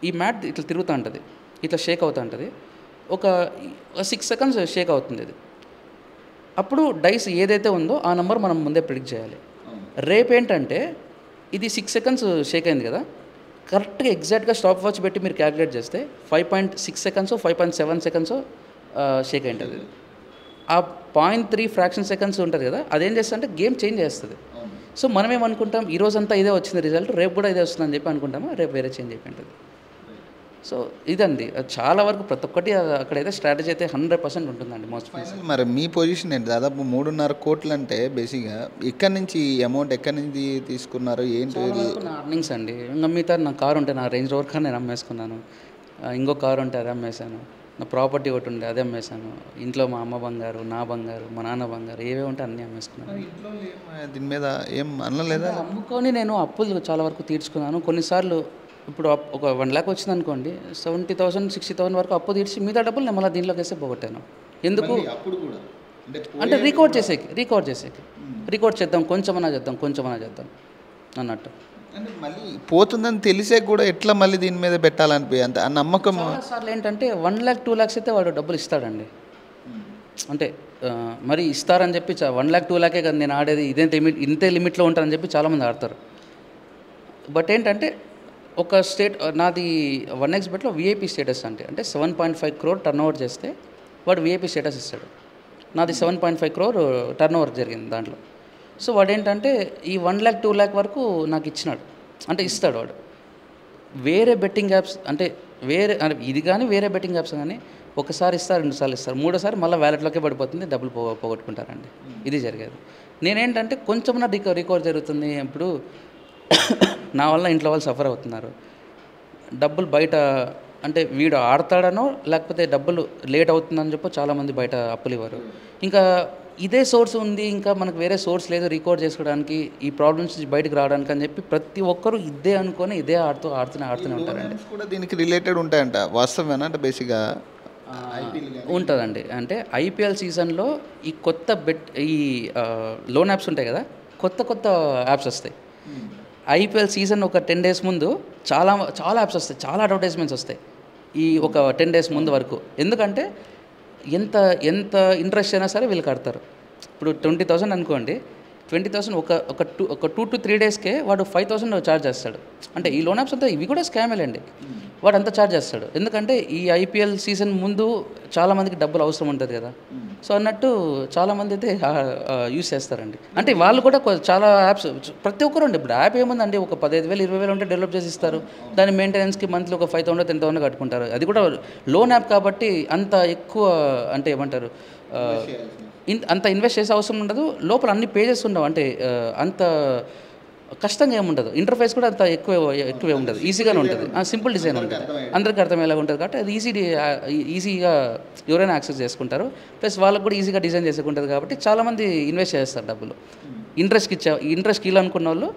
ఈ మ్యాట్ ఇట్లా తిరుగుతూ ఉంటుంది, ఇట్లా షేక్ అవుతూ ఉంటుంది, ఒక 6 సెకండ్స్ షేక్ అవుతుంది ఇది. అప్పుడు డైస్ ఏదైతే ఉందో ఆ నెంబర్ మనం ముందే ప్రిడిక్ట్ చేయాలి. రేపు ఏంటంటే ఇది 6 సెకండ్స్ షేక్ అయింది కదా, కరెక్ట్గా ఎగ్జాక్ట్గా స్టాప్ వాచ్ పెట్టి మీరు క్యాలిక్యులేట్ చేస్తే 5.6 సెకండ్స్ 5.7 సెకండ్స్ షేక్ అయి ఉంటుంది. ఆ 0.3 ఫ్రాక్షన్ సెకండ్స్ ఉంటుంది కదా, అదేం చేస్తుంది అంటే గేమ్ చేంజ్ చేస్తుంది. సో మనం ఏమనుకుంటాం, ఈ రోజంతా ఇదే వచ్చింది రిజల్ట్, రేపు కూడా ఇదే వస్తుందని చెప్పి అనుకుంటామా, రేపు వేరే చేంజ్ అయిపోయి ఉంటుంది. సో ఇదండి, అది చాలా వరకు ప్రతి ఒక్కటి అక్కడైతే స్ట్రాటజీ అయితే 100% ఉంటుందండి మోస్ట్. ఫైనల్ మరి మీ పొజిషన్ ఏంటి? దాదాపు 3.5 కోట్లు అంటే బేసిక్గా ఎక్కడి నుంచి అమౌంట్ ఎక్కడి నుంచి తీసుకున్నారు ఏంటి? నా అర్నింగ్స్ అండి. ఇంకా మిగతా నా కారు ఉంటే, నా రేంజ్ రోవర్ కార్ నేను అమ్మేసుకున్నాను. ఇంకో కారు ఉంటే అది అమ్మేశాను. నా ప్రాపర్టీ ఒకటి ఉండే అది అమ్మేశాను. ఇంట్లో మా అమ్మ బంగారు, నా బంగారు, మా నాన్న బంగారు ఏవే ఉంటే అన్నీ అమ్మేసుకున్నాను. ఇంట్లో దీని మీద ఏం అనలేదా? అమ్ముకొని నేను అప్పులు చాలా వరకు తీర్చుకున్నాను. కొన్నిసార్లు ఇప్పుడు ఒక 1 lakh వచ్చింది అనుకోండి, 70,000 60,000 వరకు అప్పు తీర్చి మిగతా డబ్బులు నేను మళ్ళీ దీంట్లోకి వేస్తే పోగొట్టాను. ఎందుకు అప్పుడు కూడా అంటే రికార్డ్ చేసేకి రికార్డ్ చేద్దాం, కొంచెమన్నా చేద్దాం అన్నట్టు. అంటే మళ్ళీ పోతుందని తెలిసే కూడా ఎట్లా మళ్ళీ దీని మీద పెట్టాలనిపి అంత ఆ నమ్మకం. చాలాసార్లు ఏంటంటే 1 lakh 2 lakhs అయితే వాడు డబ్బులు ఇస్తాడండి. అంటే మరి ఇస్తారని చెప్పి 1 lakh 2 lakh కదా నేను ఆడేది, ఇంతే లిమిట్లో ఉంటారని చెప్పి చాలామంది ఆడతారు. బట్ ఏంటంటే ఒక నాది 1x బెట్లో విఐపి స్టేటస్ అంటే 7.5 crore టర్న్ ఓవర్ చేస్తే వాడు విఐపి స్టేటస్ ఇస్తాడు. నాది 7.5 crore టర్న్ ఓవర్ జరిగింది దాంట్లో. సో వాడు ఏంటంటే ఈ 1 lakh 2 lakh వరకు నాకు ఇచ్చినాడు, అంటే ఇస్తాడు వాడు. వేరే బెట్టింగ్ యాప్స్ అంటే ఇది కానీ వేరే బెట్టింగ్ యాప్స్ కానీ ఒకసారి ఇస్తారు, 2 సార్లు ఇస్తారు, 3వ సారి మళ్ళీ వ్యాలెట్లోకే పడిపోతుంది, డబ్బులు పోగొట్టుకుంటారండి. ఇది జరిగేది. నేనేంటంటే కొంచెం నా రికవర్ జరుగుతుంది. ఇప్పుడు నా వల్ల ఇంట్లో వాళ్ళు సఫర్ అవుతున్నారు. డబ్బులు బయట అంటే వీడు ఆడతాడనో లేకపోతే డబ్బులు లేట్ అవుతుందని చెప్పి చాలామంది బయట అప్పులు ఇవ్వరు. ఇంకా ఇదే సోర్స్ ఉంది, ఇంకా మనకు వేరే సోర్స్ లేదు రికార్డ్ చేసుకోవడానికి, ఈ ప్రాబ్లమ్స్ నుంచి బయటకు రావడానికి అని చెప్పి ప్రతి ఒక్కరు ఇదే అనుకొని ఇదే ఆడుతూనే ఉంటారండి. కూడా దీనికి రిలేటెడ్ ఉంటాయంట, వాస్తవేనా? అంటే బేసిక్గా ఉంటుందండి. అంటే ఐపీఎల్ సీజన్లో ఈ లోన్ యాప్స్ ఉంటాయి కదా, కొత్త యాప్స్ వస్తాయి. ఐపీఎల్ సీజన్ ఒక 10 days ముందు చాలా యాప్స్ వస్తాయి, చాలా అడ్వర్టైజ్మెంట్స్ వస్తాయి ఈ ఒక 10 days ముందు వరకు. ఎందుకంటే ఎంత ఇంట్రెస్ట్ అయినా సరే వీళ్ళు కడతారు. ఇప్పుడు 20,000 అనుకోండి, 20,000 ఒక 2 to 3 daysకే వాడు 5,000 ఛార్జ్ చేస్తాడు. అంటే ఈ లోన్ యాప్స్ అంతా ఇవి కూడా స్కామేలండి. వాడు అంతా ఛార్జ్ చేస్తాడు. ఎందుకంటే ఈ ఐపీఎల్ సీజన్ ముందు చాలామందికి డబ్బులు అవసరం ఉంటుంది కదా. సో అన్నట్టు చాలామంది అయితే యూస్ చేస్తారండి. అంటే వాళ్ళు కూడా చాలా యాప్స్ ప్రతి ఒక్కరు అండి. ఇప్పుడు యాప్ ఏముందండి, ఒక 15,000 20,000 ఉంటే డెవలప్ చేసి ఇస్తారు. దాని మెయింటెనెన్స్కి మంత్లీ ఒక 5,000 10,000 కట్టుకుంటారు. అది కూడా లోన్ యాప్ కాబట్టి అంత ఎక్కువ అంటే ఏమంటారు, అంత ఇన్వెస్ట్ చేసే అవసరం ఉండదు. లోపల అన్ని పేజెస్ ఉండవు, అంటే అంత కష్టంగా ఏముండదు. ఇంటర్ఫేస్ కూడా అంత ఎక్కువే ఉండదు, ఈజీగానే ఉంటుంది, సింపుల్ డిజైన్ ఉంటుంది, అందరికీ అర్థమయ్యేలాగా ఉంటుంది. కాబట్టి అది ఈజీగా ఎవరైనా యాక్సెస్ చేసుకుంటారు. ప్లస్ వాళ్ళకు కూడా ఈజీగా డిజైన్ చేసుకుంటుంది. కాబట్టి చాలామంది ఇన్వెస్ట్ చేస్తారు డబ్బులు. ఇంట్రెస్ట్కి అనుకున్న వాళ్ళు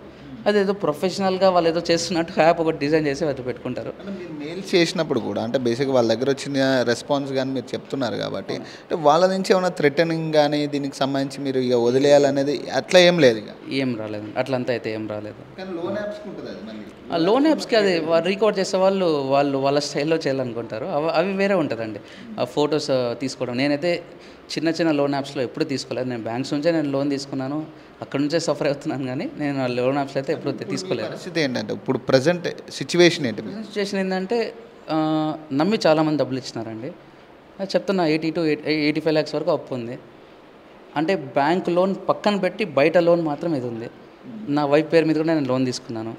అదేదో ప్రొఫెషనల్గా వాళ్ళు ఏదో చేస్తున్నట్టు యాప్ ఒకటి డిజైన్ చేసి వాళ్ళు పెట్టుకుంటారు. మీరు మెయిల్ చేసినప్పుడు కూడా అంటే బేసిక్గా వాళ్ళ దగ్గర వచ్చిన రెస్పాన్స్ కానీ మీరు చెప్తున్నారు కాబట్టి, అంటే వాళ్ళ నుంచి ఏమైనా థ్రెటనింగ్ కానీ దీనికి సంబంధించి మీరు ఇక వదిలేయాలనేది అట్లా ఏం లేదు? ఇక ఏం రాలేదు, అట్లంతా అయితే ఏం రాలేదు. లోన్ యాప్స్కి ఉంటుంది అది మళ్ళీ. లోన్ యాప్స్కి అది రికార్డ్ చేసే వాళ్ళు వాళ్ళ స్టైల్లో చేయాలనుకుంటారు. అవి వేరే ఉంటుందండి. ఆ ఫొటోస్ తీసుకోవడం నేనైతే చిన్న లోన్ యాప్స్లో ఎప్పుడు తీసుకోలేదు. నేను బ్యాంక్స్ నుంచే లోన్ తీసుకున్నాను, అక్కడ నుంచే సఫర్ అవుతున్నాను. కానీ నేను లోన్ యాప్స్లో అయితే ఎప్పుడు తీసుకోలేదు. పరిస్థితి ఏంటంటే ఇప్పుడు ప్రజెంట్ సిచ్యువేషన్ ఏంటంటే నమ్మి చాలామంది డబ్బులు ఇచ్చినారండి. చెప్తున్నా 80 to 85 lakhs వరకు అప్పు ఉంది. అంటే బ్యాంక్ లోన్ పక్కన పెట్టి బయట లోన్ మాత్రం ఇది ఉంది. నా వైఫ్ పేరు మీద కూడా నేను లోన్ తీసుకున్నాను.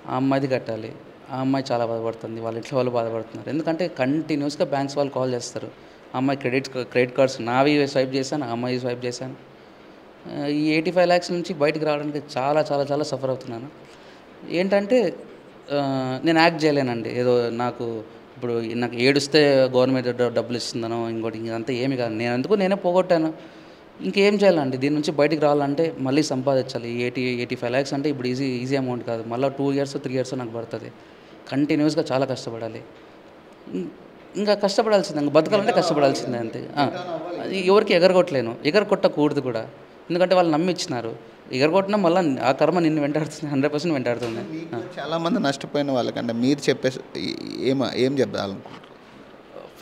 ఆ అమ్మాయిది కట్టాలి. ఆ అమ్మాయి చాలా బాధపడుతుంది, వాళ్ళ ఇంట్లో వాళ్ళు బాధపడుతున్నారు. ఎందుకంటే కంటిన్యూస్గా బ్యాంక్స్ వాళ్ళు కాల్ చేస్తారు. ఆ అమ్మాయి క్రెడిట్ కార్డ్స్ నావి స్వైప్ చేశాను, ఆ అమ్మాయి స్వైప్ చేశాను. ఈ 85 lakhs నుంచి బయటకు రావడానికి చాలా సఫర్ అవుతున్నాను. ఏంటంటే నేను యాక్ట్ చేయలేనండి. ఏదో నాకు ఇప్పుడు నాకు ఏడుస్తే గవర్నమెంట్ డబ్బులు ఇస్తుందనో ఇంకోటి ఇంకంతా ఏమి కాదు. నేనే పోగొట్టాను. ఇంకేం చేయాలండి, దీని నుంచి బయటికి రావాలంటే మళ్ళీ సంపాదించాలి. 85 lakhs అంటే ఇప్పుడు ఈజీ అమౌంట్ కాదు. మళ్ళీ 2 years 3 years నాకు పడుతుంది. కంటిన్యూస్గా చాలా కష్టపడాలి. ఇంకా కష్టపడాల్సిందే, ఇంకా బతకాలంటే కష్టపడాల్సిందే అంతే. ఎవరికి ఎగరగొట్టకూడదు కూడా. ఎందుకంటే వాళ్ళు నమ్మి ఇచ్చినారు. ఎగరగొట్టినా మళ్ళీ ఆ కర్మ నిన్ను వెంటాడుతుంది, 100% వెంటాడుతుంది. చాలామంది నష్టపోయిన వాళ్ళకంటే మీరు ఏం చెప్తాలనుకుంటారు?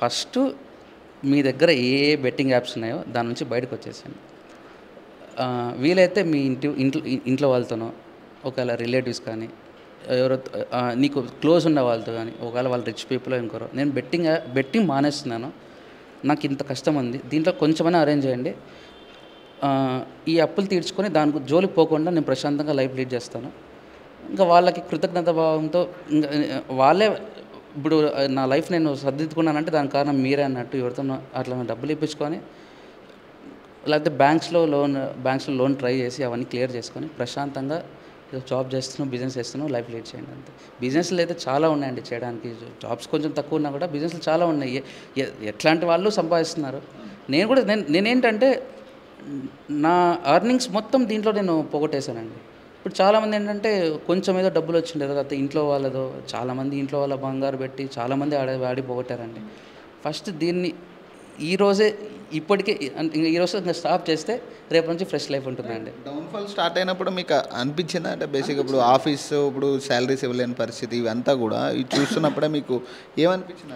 ఫస్ట్ మీ దగ్గర ఏ బెట్టింగ్ యాప్స్ ఉన్నాయో దాని నుంచి బయటకు వచ్చేసాను. వీలైతే మీ ఇంట్లో వాళ్ళతోనో, ఒకవేళ రిలేటివ్స్ కానీ ఎవరో నీకు క్లోజ్ ఉన్న వాళ్ళతో కానీ, ఒకవేళ వాళ్ళు రిచ్ పీపుల్ ఇంకోరో, నేను బెట్టింగ్ మానేస్తున్నాను, నాకు ఇంత కష్టం ఉంది, దీంట్లో కొంచెమైనా అరేంజ్ చేయండి, ఈ అప్పులు తీర్చుకొని దానికి జోలికి పోకుండా నేను ప్రశాంతంగా లైఫ్ లీడ్ చేస్తాను. ఇంకా వాళ్ళకి కృతజ్ఞత భావంతో ఇంకా వాళ్ళే ఇప్పుడు నా లైఫ్ నేను సర్దిద్దుకున్నానంటే దానికి కారణం మీరే అన్నట్టు ఎవరితో అట్లా డబ్బులు ఇప్పించుకొని లేకపోతే బ్యాంక్స్లో లోన్ ట్రై చేసి అవన్నీ క్లియర్ చేసుకొని ప్రశాంతంగా జాబ్ చేస్తున్నాం, బిజినెస్ చేస్తున్నాం, లైఫ్ లీడ్ చేయండి అంతే. బిజినెస్లు అయితే చాలా ఉన్నాయండి చేయడానికి. జాబ్స్ కొంచెం తక్కువ ఉన్నా కూడా బిజినెస్లు చాలా ఉన్నాయి. ఎట్లాంటి వాళ్ళు సంపాదిస్తున్నారు. నేను కూడా నేనేంటంటే నా ఎర్నింగ్స్ మొత్తం దీంట్లో నేను పోగొట్టేశానండి. ఇప్పుడు చాలామంది ఏంటంటే కొంచెం ఏదో డబ్బులు వచ్చిండే తర్వాత ఇంట్లో వాళ్ళదో చాలామంది ఇంట్లో వాళ్ళ బంగారు పెట్టి చాలామంది ఆడి పోగొట్టారండి. ఫస్ట్ దీన్ని ఈరోజే ఇప్పటికే ఈరోజు ఇంకా స్టాప్ చేస్తే రేపు నుంచి ఫ్రెష్ లైఫ్ ఉంటుందండి. డౌన్ఫాల్ స్టార్ట్ అయినప్పుడు మీకు అనిపించిందా అంటే బేసిక్గా ఇప్పుడు ఆఫీస్ ఇప్పుడు శాలరీస్ ఇవ్వలేని పరిస్థితి ఇవంతా కూడా ఇది చూస్తున్నప్పుడే మీకు ఏమనిపించింది?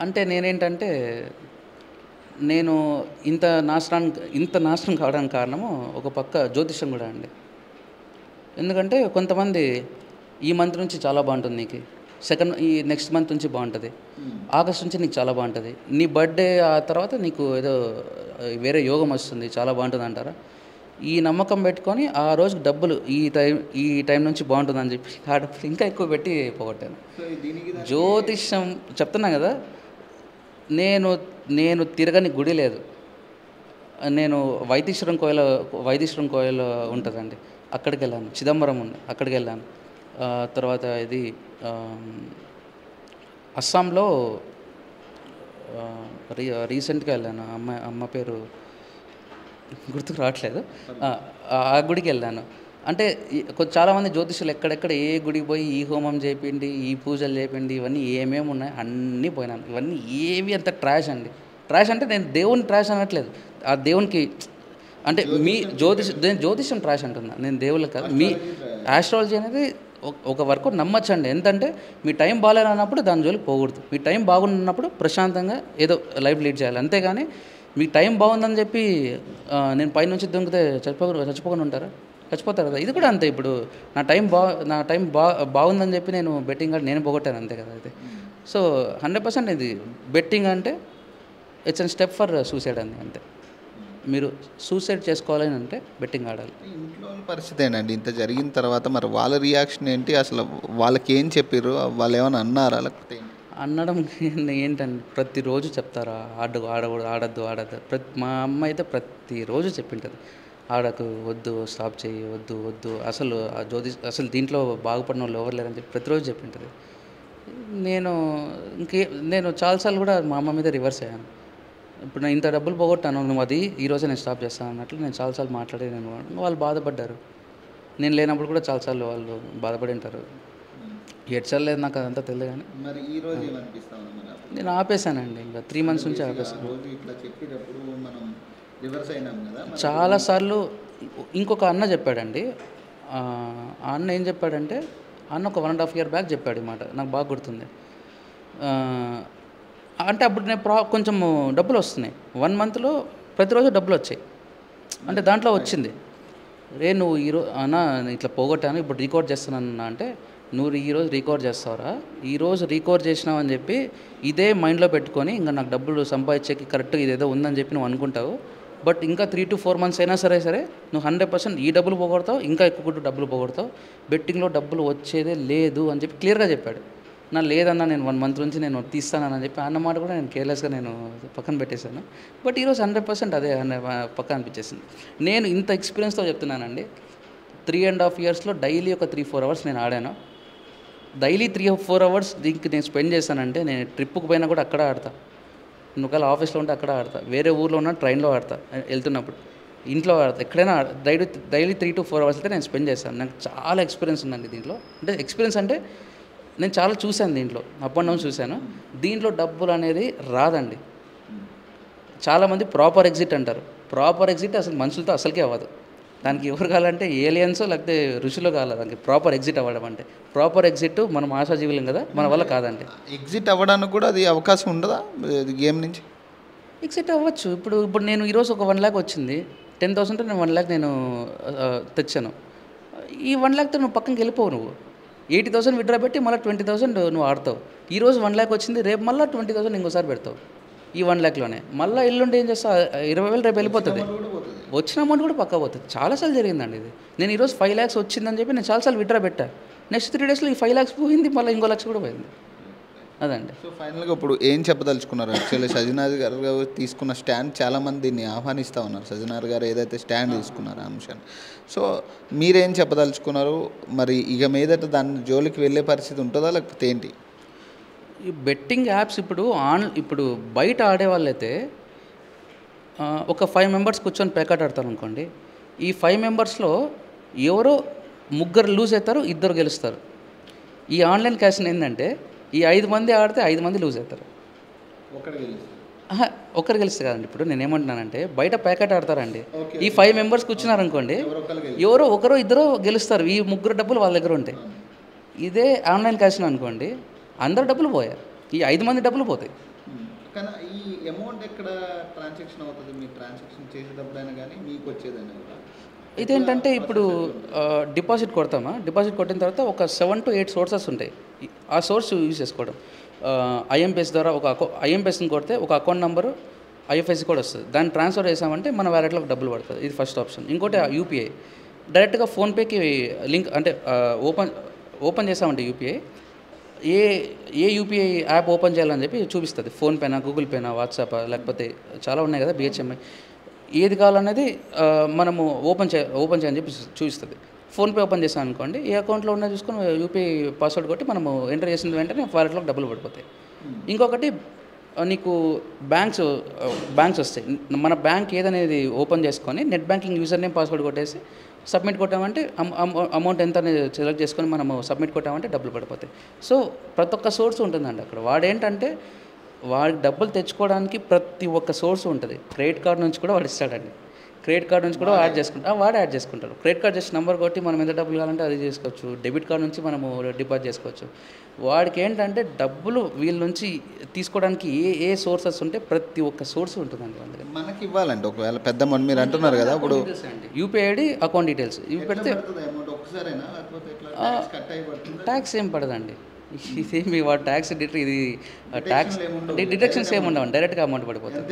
అంటే నేనేంటంటే నేను ఇంత నాశనం కావడానికి కారణము ఒక పక్క జ్యోతిష్యం కూడా అండి. ఎందుకంటే కొంతమంది ఈ మంత్ నుంచి చాలా బాగుంటుంది నీకు, ఈ నెక్స్ట్ మంత్ నుంచి బాగుంటుంది, ఆగస్ట్ నుంచి నీకు చాలా బాగుంటుంది, నీ బర్త్డే ఆ తర్వాత నీకు ఏదో వేరే యోగం వస్తుంది చాలా బాగుంటుంది అంటారా. ఈ నమ్మకం పెట్టుకొని ఆ రోజుకి డబ్బులు ఈ టైం నుంచి బాగుంటుందని చెప్పి ఆ డబ్బులు ఇంకా ఎక్కువ పెట్టి పోగొట్టాను. జ్యోతిష్యం చెప్తున్నా కదా, నేను తిరగని గుడి లేదు. నేను వైతీశ్వరం కోయల ఉంటుందండి, అక్కడికి వెళ్ళాను. చిదంబరం ఉంది, అక్కడికి వెళ్ళాను. తర్వాత ఇది అస్సాంలో రీసెంట్గా వెళ్ళాను. అమ్మ పేరు గుర్తుకు రావట్లేదు. ఆ గుడికి వెళ్ళాను. అంటే చాలామంది జ్యోతిషులు ఎక్కడెక్కడ ఏ గుడికి పోయి ఈ హోమం చేయండి, ఈ పూజలు చేయండి, ఇవన్నీ ఏమేమి ఉన్నాయి అన్నీ పోయినాను. ఇవన్నీ ఏవి అంత ట్రాష్ అండి. ట్రాష్ అంటే నేను దేవుని ట్రాష్ అనట్లేదు, ఆ దేవునికి అంటే మీ జ్యోతిషం ట్రాష్ అంటున్నా నేను, దేవుళ్ళకి కాదు. మీ ఆస్ట్రాలజీ అనేది ఒక వరకు నమ్మచ్చండి. ఎందుకంటే మీ టైం బాగాలేనప్పుడు దాని జోలికి పోకూడదు. మీ టైం బాగున్నప్పుడు ప్రశాంతంగా ఏదో లైఫ్ లీడ్ చేయాలి, అంతేగాని మీ టైం బాగుందని చెప్పి నేను పైనుంచి దుంకితే చచ్చిపోకుండా ఉంటారా? చచ్చిపోతారు కదా. ఇది కూడా అంతే. ఇప్పుడు నా టైం బాగుందని చెప్పి నేను బెట్టింగ్ ఆడి నేను పోగొట్టాను అంతే కదా. అయితే సో 100% ఇది బెట్టింగ్ అంటే it's and step for suicide అండి అంతే. మీరు సూసైడ్ చేసుకోవాలని అంటే బెట్టింగ్ ఆడాలి. ఇంట్లో పరిస్థితి ఏంటండి ఇంత జరిగిన తర్వాత మరి వాళ్ళ రియాక్షన్ ఏంటి? అసలు వాళ్ళకి ఏం చెప్పారు? వాళ్ళు ఏమైనా అన్నారా? లేకపోతే అనడం ఏంటండి, ప్రతిరోజు చెప్తారా ఆడద్దు. మా అమ్మ అయితే ప్రతిరోజు చెప్పింటుంది, ఆడకు, వద్దు, స్టాప్ చేయి, వద్దు. అసలు దీంట్లో బాగుపడిన వాళ్ళు ఎవరు లేరని చెప్పి ప్రతిరోజు చెప్పింటుంది. నేను చాలాసార్లు కూడా మా అమ్మ మీద రివర్స్ అయ్యాను. ఇప్పుడు నేను ఇంత డబ్బులు పోగొట్టాను, నువ్వు అది ఈరోజే నేను స్టాప్ చేస్తాను అన్నట్లు నేను చాలాసార్లు మాట్లాడాను. వాళ్ళు బాధపడ్డారు. నేను లేనప్పుడు కూడా చాలాసార్లు వాళ్ళు బాధపడి ఉంటారు. ఏడ్చలేదు నాకు అదంతా తెలియదు. కానీ మరి ఈరోజు నేను ఆపేశానండి. ఇంకా 3 months నుంచి ఆపేశాను. చాలాసార్లు ఇంకొక అన్న చెప్పాడండి. ఆ అన్న ఏం చెప్పాడంటే, అన్న ఒక 1.5 year బ్యాక్ చెప్పాడు ఈ మాట, నాకు బాగా గుర్తుంది. అంటే అప్పుడు నేను కొంచెం డబ్బులు వస్తున్నాయి. 1 monthలో ప్రతిరోజు డబ్బులు వచ్చాయి. అంటే దాంట్లో వచ్చింది, నువ్వు ఈరోజు అన్న ఇట్లా పోగొట్టాను, ఇప్పుడు రికార్డ్ చేస్తున్నాను అంటే, నువ్వు ఈరోజు రికార్డ్ చేస్తావురా, ఈరోజు రికార్డ్ చేసినావు అని చెప్పి ఇదే మైండ్లో పెట్టుకొని ఇంకా నాకు డబ్బులు సంపాదించేకి కరెక్ట్గా ఇదేదో ఉందని చెప్పి నువ్వు అనుకుంటావు. బట్ ఇంకా 3 to 4 months అయినా సరే నువ్వు 100% ఈ డబ్బులు పోగొడతావు, ఇంకా ఎక్కువ డబ్బులు పోగొడతావు, బెట్టింగ్లో డబ్బులు వచ్చేదే లేదు అని చెప్పి క్లియర్గా చెప్పాడు. లేదన్నా నేను 1 month నుంచి నేను తీస్తానని చెప్పి అన్నమాట కూడా నేను కేర్లెస్గా నేను పక్కన పెట్టేశాను. బట్ ఈరోజు 100% అదే పక్కన అనిపించేసింది. నేను ఇంత ఎక్స్పీరియన్స్తో చెప్తున్నానండి. 3.5 yearsలో డైలీ ఒక 3-4 hours నేను ఆడాను. డైలీ 3-4 hours దీనికి నేను స్పెండ్ చేశానంటే, నేను ట్రిప్కి పోయినా కూడా అక్కడ ఆడతా. నేను ఒకవేళ ఆఫీస్లో ఉంటే అక్కడ ఆడతా, వేరే ఊర్లో ఉన్న ట్రైన్లో ఆడతా, వెళ్తున్నప్పుడు ఇంట్లో ఆడతా, ఎక్కడైనా డైలీ 3 to 4 hours అయితే నేను స్పెండ్ చేశాను. నాకు చాలా ఎక్స్పీరియన్స్ ఉందండి దీంట్లో. అంటే ఎక్స్పీరియన్స్ అంటే నేను చాలా చూశాను దీంట్లో, అప్ అండ్ డౌన్ చూశాను. దీంట్లో డబ్బులు అనేది రాదండి. చాలామంది ప్రాపర్ ఎగ్జిట్ అంటారు. ప్రాపర్ ఎగ్జిట్ అసలు మనుషులతో అసలుకే అవ్వదు. దానికి ఎవరు కావాలంటే ఏలియన్స్ లేకపోతే ఋషులు కావాలి దానికి ప్రాపర్ ఎగ్జిట్ అవ్వడం అంటే. ప్రాపర్ ఎగ్జిట్ మనం ఆశాజీవులం కదా, మన వల్ల కాదండి. ఎగ్జిట్ అవ్వడానికి కూడా అది అవకాశం ఉండదా గేమ్ నుంచి? ఎగ్జిట్ అవ్వచ్చు. ఇప్పుడు నేను ఈరోజు ఒక 1 lakh వచ్చింది, 10,000 నేను 1 lakh నేను తెచ్చాను. ఈ 1 lakhతో నువ్వు పక్కనకి వెళ్ళిపోవు. నువ్వు 80,000 విత్డ్రా పెట్టి మళ్ళీ 20,000 నువ్వు ఆడతావు. ఈరోజు 1 lakh వచ్చింది, రేపు మళ్ళీ 20,000 ఇంకోసారి పెడతావు ఈ 1 lakhలోనే. మళ్ళీ ఎల్లుండి ఏం చేస్తావు, 20,000 రేపు వెళ్ళిపోతుంది. వచ్చిన అమౌంట్ కూడా పక్కా పోతుంది. చాలాసార్లు జరిగిందండి ఇది. నేను ఈరోజు 5 lakhs వచ్చిందని చెప్పి నేను చాలాసార్లు విత్డ్రా పెట్టా. నెక్స్ట్ 3 daysలో ఈ 5 lakhs పోయింది, మళ్ళీ ఇంకో 1 lakh కూడా పోయింది. అదండి. సో ఫైనల్గా ఇప్పుడు ఏం చెప్పదలుచుకున్నారు? యాక్చువల్లీ సజ్జనార్ గారు తీసుకున్న స్టాండ్ చాలామంది దీన్ని ఆహ్వానిస్తూ ఉన్నారు. సజ్జనార్ గారు ఏదైతే స్టాండ్ తీసుకున్నారో ఆ అంశాన్ని, సో మీరేం చెప్పదలుచుకున్నారు? మరి ఇక మీదట దాని జోలికి వెళ్ళే పరిస్థితి ఉంటుందా లేకపోతే ఏంటి? ఈ బెట్టింగ్ యాప్స్ ఇప్పుడు బయట ఆడే వాళ్ళైతే ఒక 5 members కూర్చొని పేకాట ఆడతారు అనుకోండి. ఈ 5 membersలో ఎవరో 3 లూజ్ అవుతారు, 2 గెలుస్తారు. ఈ ఆన్లైన్ క్యాసినో ఏంటంటే ఈ 5 మంది ఆడితే 5 మంది లూజ్ అవుతారు. ఒక్కరు గెలిస్తే కాదండి. ఇప్పుడు నేను ఏమంటున్నానంటే బయట ప్యాకెట్ ఆడతారండి. ఈ 5 members కూర్చున్నారనుకోండి, ఎవరో 1-2 గెలుస్తారు. ఈ 3 డబ్బులు వాళ్ళ దగ్గర ఉంటాయి. ఇదే ఆన్లైన్ క్యాసినో అనుకోండి, అందరు డబ్బులు పోయారు, ఈ 5 మంది డబ్బులు పోతాయి. కానీ ఈ అమౌంట్ ఎక్కడ ట్రాన్సాక్షన్ అవుతుంది? మీ ట్రాన్సాక్షన్ చేసేటప్పుడైనా కానీ మీకు వచ్చేదైనా కూడా ఇదేంటంటే ఇప్పుడు డిపాజిట్ కొడతామా, డిపాజిట్ కొట్టిన తర్వాత ఒక 7 to 8 సోర్సెస్ ఉంటాయి. ఆ సోర్స్ యూజ్ చేసుకోవడం. ఐఎంపిఎస్ ద్వారా ఐఎంపిఎస్ని కొడితే ఒక అకౌంట్ నెంబరు ఐఎఫ్ఎస్సి కూడా వస్తుంది. దాన్ని ట్రాన్స్ఫర్ చేసామంటే మన వ్యాలెట్లోకి డబ్బులు పడుతుంది. ఇది ఫస్ట్ ఆప్షన్. ఇంకోటి యూపీఐ డైరెక్ట్గా ఫోన్పేకి లింక్, అంటే ఓపెన్ చేసామంటే యూపీఐ ఏ యూపీఐ యాప్ ఓపెన్ చేయాలని చెప్పి చూపిస్తుంది. ఫోన్పేనా, గూగుల్ పేనా, వాట్సాప్, లేకపోతే చాలా ఉన్నాయి కదా, బిహెచ్ఎంఐ, ఏది కావాలనేది మనము ఓపెన్ చేయని చెప్పి చూపిస్తుంది. ఫోన్పే ఓపెన్ చేసాం అనుకోండి, ఏ అకౌంట్లో ఉన్నా చూసుకొని యూపీఐ పాస్వర్డ్ కొట్టి మనము ఎంటర్ చేసిన వెంటనే వాలెట్లోకి డబ్బులు పడిపోతాయి. ఇంకొకటి నీకు బ్యాంక్స్ వస్తాయి. మన బ్యాంక్ ఏదనేది ఓపెన్ చేసుకొని net banking user name password కొట్టేసి సబ్మిట్ కొట్టామంటే అమౌంట్ ఎంత అనేది సెలెక్ట్ చేసుకొని మనము సబ్మిట్ కొట్టామంటే డబ్బులు పడిపోతాయి. సో ప్రతి ఒక్క సోర్స్ ఉంటుందండి అక్కడ. వాడేంటంటే వాడికి డబ్బులు తెచ్చుకోవడానికి ప్రతి ఒక్క సోర్స్ ఉంటుంది. క్రెడిట్ కార్డ్ నుంచి కూడా వాడు ఇస్తాడండి. క్రెడిట్ కార్డ్ నుంచి కూడా వాడు యాడ్ చేసుకుంటారు. క్రెడిట్ కార్డ్ జస్ట్ నెంబర్ కొట్టి మనం ఎంత డబ్బులు కావాలంటే అది చేసుకోవచ్చు. డెబిట్ కార్డ్ నుంచి మనము డిపాజిట్ చేసుకోవచ్చు. వాడికి ఏంటంటే డబ్బులు వీళ్ళ నుంచి తీసుకోవడానికి ఏ సోర్సెస్ ఉంటే ప్రతి ఒక్క సోర్స్ ఉంటుందండి వాళ్ళ దగ్గర. మనకి ఇవ్వాలండి ఒకవేళ పెద్ద అమౌంట్ మీరు అంటున్నారు కదా, ఇప్పుడు యూపీఐ ఐడి, అకౌంట్ డీటెయిల్స్ ఇవి పెడితే ట్యాక్స్ ఏం పడదండి. ఇదేమి వాడు ట్యాక్స్ ఇది ట్యాక్స్ డిడక్షన్స్ ఏమి ఉండవు, డైరెక్ట్గా అమౌంట్ పడిపోతుంది.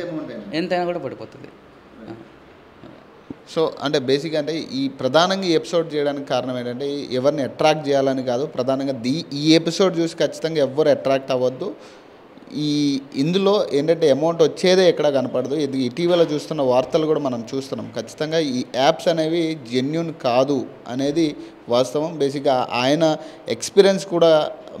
ఎంతైనా కూడా పడిపోతుంది. సో అంటే బేసిక్గా అంటే ఈ ప్రధానంగా ఈ ఎపిసోడ్ చేయడానికి కారణం ఏంటంటే ఎవరిని అట్రాక్ట్ చేయాలని కాదు. ప్రధానంగా ఈ ఎపిసోడ్ చూసి ఖచ్చితంగా ఎవ్వరు అట్రాక్ట్ అవ్వద్దు. ఇందులో ఏంటంటే అమౌంట్ వచ్చేదే ఎక్కడ కనపడదు. ఇది ఇటీవల చూస్తున్న వార్తలు కూడా మనం చూస్తున్నాం. ఖచ్చితంగా ఈ యాప్స్ అనేవి జెన్యూన్ కాదు అనేది వాస్తవం. బేసిక్గా ఆయన ఎక్స్పీరియన్స్ కూడా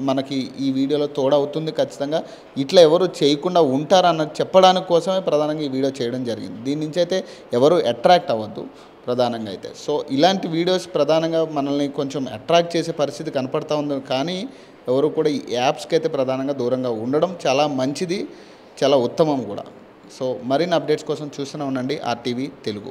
మనకి ఈ వీడియోలో తోడవుతుంది. ఖచ్చితంగా ఇట్లా ఎవరు చేయకుండా ఉంటారన్న చెప్పడానికి కోసమే ప్రధానంగా ఈ వీడియో చేయడం జరిగింది. దీని నుంచి అయితే ఎవరు అట్రాక్ట్ అవ్వద్దు ప్రధానంగా అయితే. సో ఇలాంటి వీడియోస్ ప్రధానంగా మనల్ని కొంచెం అట్రాక్ట్ చేసే పరిస్థితి కనపడతా ఉంది. కానీ ఎవరు కూడా ఈ యాప్స్కి అయితే ప్రధానంగా దూరంగా ఉండడం చాలా మంచిది, చాలా ఉత్తమం కూడా. సో మరిన్ని అప్డేట్స్ కోసం చూస్తూనే ఉండండి RTV తెలుగు.